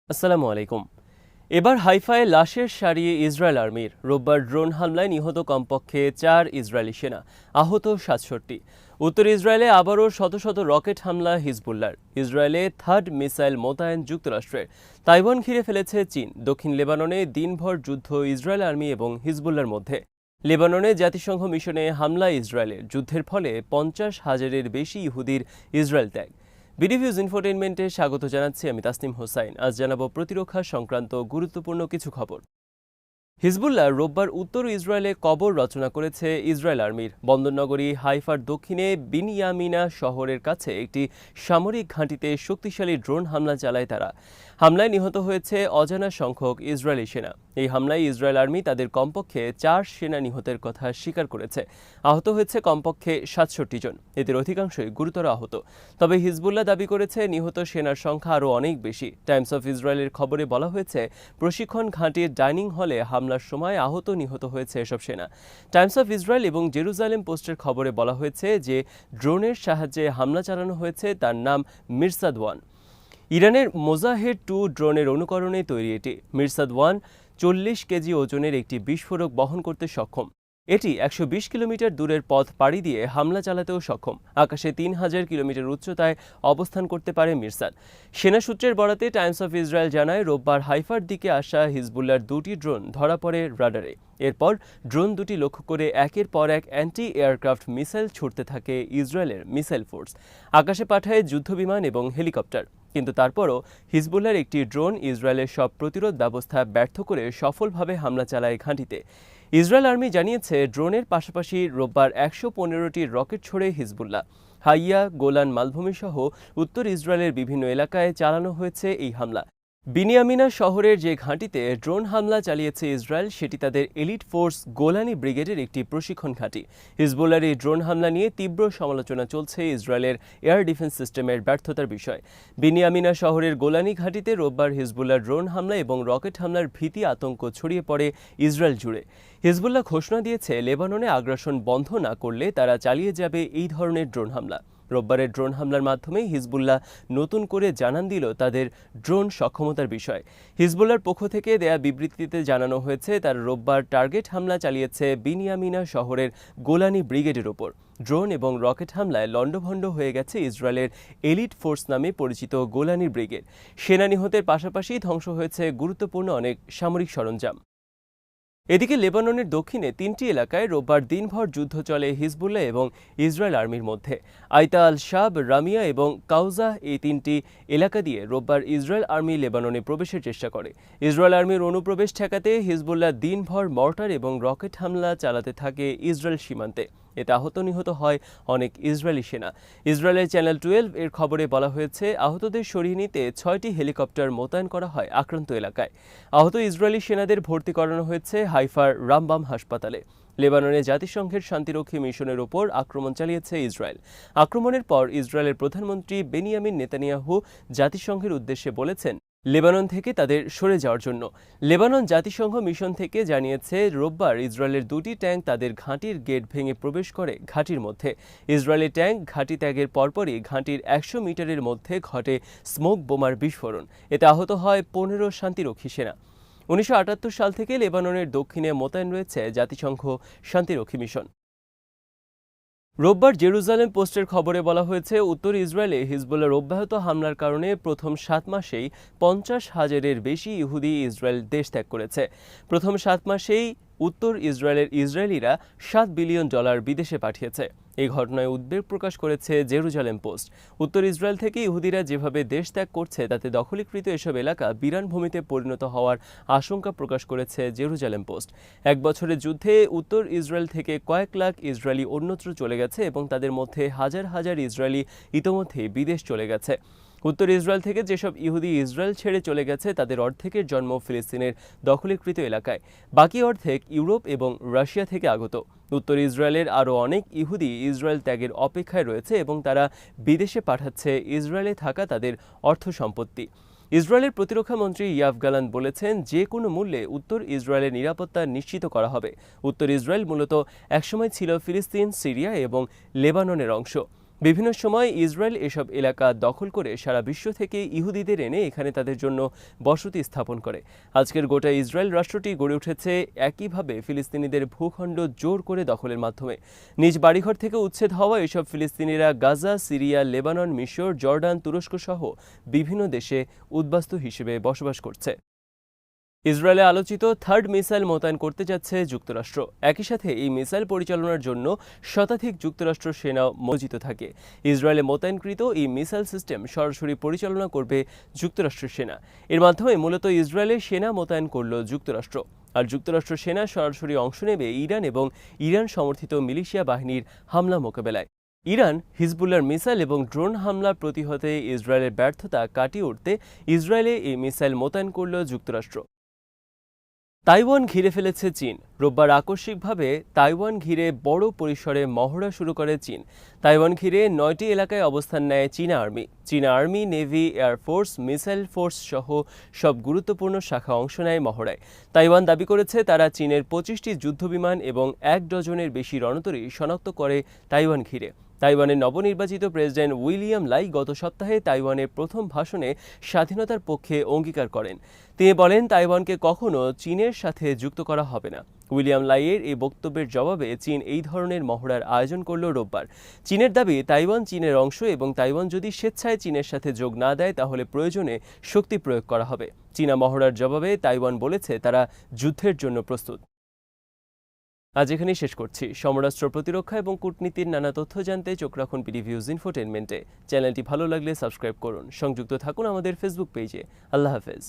আসসালামু আলাইকুম। এবার হাইফায় লাশের সারি ইসরায়েল আর্মির। রোববার ড্রোন হামলায় নিহত কমপক্ষে 4 ইসরায়েলি সেনা, আহত 67। উত্তর ইসরায়েলে আবারও শত শত রকেট হামলা হিজবুল্লার। ইসরায়েলে থার্ড মিসাইল মোতায়েন যুক্তরাষ্ট্রের। তাইওয়ান ঘিরে ফেলেছে চীন। দক্ষিণ লেবাননে দিনভর যুদ্ধ ইসরায়েল আর্মি এবং হিজবুল্লার মধ্যে। লেবাননে জাতিসংঘ মিশনে হামলা ইসরায়েলের। যুদ্ধের ফলে 50,000-এর বেশি ইহুদির ইসরায়েল ত্যাগ। বিডিভিউজ ইনফোটেইনমেন্টে স্বাগত জানাচ্ছি আমি তাসনিম হোসাইন। আজ জানাবো প্রতিরক্ষা সংক্রান্ত গুরুত্বপূর্ণ কিছু খবর। হিজবুল্লাহ রোববার উত্তর ইসরায়েলে কবর রচনা করেছে ইসরায়েল আর্মির। বন্দরনগরী হাইফার দক্ষিণে বিনিয়ামিনা শহরের কাছে একটি সামরিক ঘাঁটিতে শক্তিশালী ড্রোন হামলা চালায় তারা। হামলায় নিহত হয়েছে অজানা সংখ্যক ইসরায়েলি সেনা। এই হামলায় ইসরায়েল আর্মি তাদের কমপক্ষে 4 সেনা নিহতের কথা স্বীকার করেছে। আহত হয়েছে কমপক্ষে 67 জন, এদের অধিকাংশই গুরুতর আহত। তবে হিজবুল্লাহ দাবি করেছে নিহত সেনার সংখ্যা আরও অনেক বেশি। টাইমস অফ ইসরায়েলের খবরে বলা হয়েছে, প্রশিক্ষণ ঘাঁটির ডাইনিং হলে হামলার সময় আহত নিহত হয়েছে এসব সেনা। টাইমস অফ ইসরায়েল এবং জেরুজালেম পোস্টের খবরে বলা হয়েছে যে ড্রোনের সাহায্যে হামলা চালানো হয়েছে। তার নাম মিরসাদ-1। ইরানের মোজাহেড-2 ড্রোনের অনুকরণে তৈরি এটি। মিরসাদ-1 40 কেজি ওজনের একটি বিস্ফোরক বহন করতে সক্ষম। এটি 120 কিলোমিটার দূরের পথ পাড়ি দিয়ে হামলা চালাতেও সক্ষম। আকাশে 3000 কিলোমিটার উচ্চতায় অবস্থান করতে পারে মিরসাদ। সেনা সূত্রের বরাতে টাইমস অফ ইসরায়েল জানায়, রোববার হাইফার দিকে আসা হিজবুল্লার 2টি ড্রোন ধরা পড়ে রাডারে। এরপর ড্রোন দুটি লক্ষ্য করে একের পর এক অ্যান্টি এয়ারক্রাফট মিসাইল ছুড়তে থাকে ইসরায়েলের মিসাইল ফোর্স। আকাশে পাঠায় যুদ্ধবিমান এবং হেলিকপ্টার। কিন্তু তারপরও হিজবুল্লার একটি ড্রোন ইসরায়েলের সব প্রতিরোধ ব্যবস্থা ব্যর্থ করে সফলভাবে হামলা চালায় ঘাঁটিতে। ইসরায়েল আর্মি জানিয়েছে, ড্রোনের পাশাপাশি রোববার 115টি রকেট ছোড়ে হিজবুল্লাহ। হাইয়া, গোলান মালভূমি সহ উত্তর ইসরায়েলের বিভিন্ন এলাকায় চালানো হয়েছে এই হামলা। বিনিয়ামিনা শহরের যে ঘাঁটিতে ড্রোন হামলা চালিয়েছে ইসরায়েল, সেটি তাদের এলিট ফোর্স গোলানি ব্রিগেডের একটি প্রশিক্ষণ ঘাঁটি। হিজবুল্লার এই ড্রোন হামলা নিয়ে তীব্র সমালোচনা চলছে ইসরায়েলের এয়ার ডিফেন্স সিস্টেমের ব্যর্থতার বিষয়। বিনিয়ামিনা শহরের গোলানি ঘাঁটিতে রোববার হিজবুল্লার ড্রোন হামলা এবং রকেট হামলার ভীতি আতঙ্ক ছড়িয়ে পড়ে ইসরায়েল জুড়ে। হিজবুল্লাহ ঘোষণা দিয়েছে, লেবাননে আগ্রাসন বন্ধ না করলে তারা চালিয়ে যাবে এই ধরনের ড্রোন হামলা। রোববারের ড্রোন হামলার মাধ্যমে হিজবুল্লাহ নতুন করে জানান দিল তাদের ড্রোন সক্ষমতার বিষয়। হিজবুল্লাহর পক্ষ থেকে দেয়া বিবৃতিতে জানানো হয়েছে, তারা রোববার টার্গেট হামলা চালিয়েছে বিনিয়ামিনা শহরের গোলানি ব্রিগেডের ওপর। ড্রোন এবং রকেট হামলায় লণ্ডভণ্ড হয়ে গেছে ইসরায়েলের এলিট ফোর্স নামে পরিচিত গোলানি ব্রিগেড। সেনা নিহতের পাশাপাশি ধ্বংস হয়েছে গুরুত্বপূর্ণ অনেক সামরিক সরঞ্জাম। এদিকে লেবাননের দক্ষিণে 3টি এলাকায় রোববার দিনভর যুদ্ধ চলে হিজবুল্লাহ এবং ইসরায়েল আর্মির মধ্যে। আইতা আল শাব, রামিয়া এবং কাউজাহ এই 3টি এলাকা দিয়ে রোববার ইসরায়েল আর্মি লেবাননে প্রবেশের চেষ্টা করে। ইসরায়েল আর্মির অনুপ্রবেশ ঠেকাতে হিজবুল্লাহ দিনভর মর্টার এবং রকেট হামলা চালাতে থাকে ইসরায়েল সীমান্তে। এতে আহত নিহত হয় অনেক ইসরায়েলি সেনা। ইসরায়েলের চ্যানেল 12 এর খবরে বলা হয়েছে, আহতদের সরিয়ে নিতে 6টি হেলিকপ্টার মোতায়েন করা হয় আক্রান্ত এলাকায়। আহত ইসরায়েলি সেনাদের ভর্তি করানো হয়েছে হাইফার রামবাম হাসপাতালে। লেবাননে জাতিসংঘের শান্তিরক্ষী মিশনের ওপর আক্রমণ চালিয়েছে ইসরায়েল। আক্রমণের পর ইসরায়েলের প্রধানমন্ত্রী বেনিয়ামিন নেতানিয়াহু জাতিসংঘের উদ্দেশ্যে বলেছেন, লেবানন থেকে তাদের সরে যাওয়ার জন্য। লেবানন জাতিসংঘ মিশন থেকে জানিয়েছে, রোববার ইসরায়েলের 2টি ট্যাঙ্ক তাদের ঘাঁটির গেট ভেঙে প্রবেশ করে ঘাঁটির মধ্যে। ইসরায়েলি ট্যাঙ্ক ঘাঁটি ত্যাগের পরপরই ঘাঁটির 100 মিটারের মধ্যে ঘটে স্মোক বোমার বিস্ফোরণ। এতে আহত হয় 15 শান্তিরক্ষী সেনা। 1978 সাল থেকে লেবাননের দক্ষিণে মোতায়েন রয়েছে জাতিসংঘ শান্তিরক্ষী মিশন। রোববার জেরুজালেম পোস্টের খবরে বলা হয়েছে, উত্তর ইসরায়েলে হিজবুল্লাহর অব্যাহত হামলার কারণে প্রথম 7 মাসেই 50,000-এর বেশি ইহুদি ইসরায়েল দেশ ত্যাগ করেছে। প্রথম 7 মাসেই উত্তর ইসরায়েলের ইসরায়েলিরা $7 বিলিয়ন বিদেশে পাঠিয়েছে। এই ঘটনায় উদ্বেগ প্রকাশ করেছে জেরুজালেম পোস্ট। উত্তর ইসরায়েল থেকে ইহুদিরা যেভাবে দেশ ত্যাগ করছে, তাতে দখলীকৃত এসব এলাকা বিরান ভূমিতে পরিণত হওয়ার আশঙ্কা প্রকাশ করেছে জেরুজালেম পোস্ট। 1 বছরের যুদ্ধে উত্তর ইসরায়েল থেকে কয়েক লাখ ইসরায়েলি অন্যত্র চলে গেছে এবং তাদের মধ্যে হাজার হাজার ইসরায়েলি ইতোমধ্যেই বিদেশ চলে গেছে। উত্তর ইসরায়েল থেকে যেসব ইহুদি ইসরায়েল ছেড়ে চলে গেছে, তাদের অর্ধেকের জন্ম ফিলিস্তিনের দখলীকৃত এলাকায়। বাকি অর্ধেক ইউরোপ এবং রাশিয়া থেকে আগত। উত্তর ইসরায়েলের আরও অনেক ইহুদি ইসরায়েল ত্যাগের অপেক্ষায় রয়েছে এবং তারা বিদেশে পাঠাচ্ছে ইসরায়েলে থাকা তাদের অর্থ সম্পত্তি। ইসরায়েলের প্রতিরক্ষা মন্ত্রী ইয়াভ গালান্ত বলেছেন, যে কোনো মূল্যে উত্তর ইসরায়েলের নিরাপত্তা নিশ্চিত করা হবে। উত্তর ইসরায়েল মূলত একসময় ছিল ফিলিস্তিন, সিরিয়া এবং লেবাননের অংশ। বিভিন্ন সময় ইসরায়েল এসব এলাকা দখল করে সারা বিশ্ব থেকে ইহুদিদের এনে এখানে তাদের জন্য বসতি স্থাপন করে। আজকের গোটা ইসরায়েল রাষ্ট্রটি গড়ে উঠেছে একইভাবে ফিলিস্তিনিদের ভূখণ্ড জোর করে দখলের মাধ্যমে। নিজ বাড়িঘর থেকে উচ্ছেদ হওয়া এসব ফিলিস্তিনিরা গাজা, সিরিয়া, লেবানন, মিশর, জর্ডান, তুরস্ক সহ বিভিন্ন দেশে উদ্বাস্তু হিসেবে বসবাস করছে। ইসরায়েলে আলোচিত থার্ড মিসাইল মোতায়েন করতে যাচ্ছে যুক্তরাষ্ট্র। একই সাথে এই মিসাইল পরিচালনার জন্য শতাধিক যুক্তরাষ্ট্র সেনা মজুত থাকে। ইসরায়েলে মোতায়েনকৃত এই মিসাইল সিস্টেম সরাসরি পরিচালনা করবে যুক্তরাষ্ট্রের সেনা। এর মাধ্যমে মূলত ইসরায়েলে সেনা মোতায়েন করল যুক্তরাষ্ট্র। আর যুক্তরাষ্ট্র সেনা সরাসরি অংশ নেবে ইরান এবং ইরান সমর্থিত মিলিশিয়া বাহিনীর হামলা মোকাবেলায়। ইরান হিজবুল্লাহর মিসাইল এবং ড্রোন হামলা প্রতিহতে ইসরায়েলের ব্যর্থতা কাটিয়ে উঠতে ইসরায়েলে এই মিসাইল মোতায়েন করল যুক্তরাষ্ট্র। তাইওয়ান ঘিরে ফেলেছে চীন। রোববার আকস্মিকভাবে তাইওয়ান ঘিরে বড় পরিসরে মহড়া শুরু করে চীন। তাইওয়ান ঘিরে 9টি এলাকায় অবস্থান নেয় চীনা আর্মি। চীনা army, navy, air force, missile force সহ সব গুরুত্বপূর্ণ শাখা অংশ নেয় মহড়ায়। তাইওয়ান দাবি করেছে তারা চীনের 25টি যুদ্ধবিমান এবং 1 ডজনের বেশি রণতরী শনাক্ত করে তাইওয়ান ঘিরে। তাইওয়ানের নবনির্বাচিত প্রেসিডেন্ট উইলিয়াম লাই গত সপ্তাহে তাইওয়ানের প্রথম ভাষণে স্বাধীনতার পক্ষে অঙ্গীকার করেন। তিনি বলেন, তাইওয়ানকে কখনো চীনের সাথে যুক্ত করা হবে না। উইলিয়াম লাইয়ের এই বক্তব্যের জবাবে চীন এই ধরনের মহড়ার আয়োজন করল রোববার। চীনের দাবি, তাইওয়ান চীনের অংশ এবং তাইওয়ান যদি স্বেচ্ছায় চীনের সাথে যোগ না দেয় তাহলে প্রয়োজনে শক্তি প্রয়োগ করা হবে। চীনা মহড়ার জবাবে তাইওয়ান বলেছে তারা যুদ্ধের জন্য প্রস্তুত। আজ এখানেই শেষ করছি। সমরাষ্ট্র, প্রতিরক্ষা এবং কূটনীতির নানা তথ্য জানতে চোখ রাখুন পিডিভিউজ ইনফোটেনমেন্টে। চ্যানেলটি ভালো লাগলে সাবস্ক্রাইব করুন। সংযুক্ত থাকুন আমাদের ফেসবুক পেজে। আল্লাহ হাফেজ।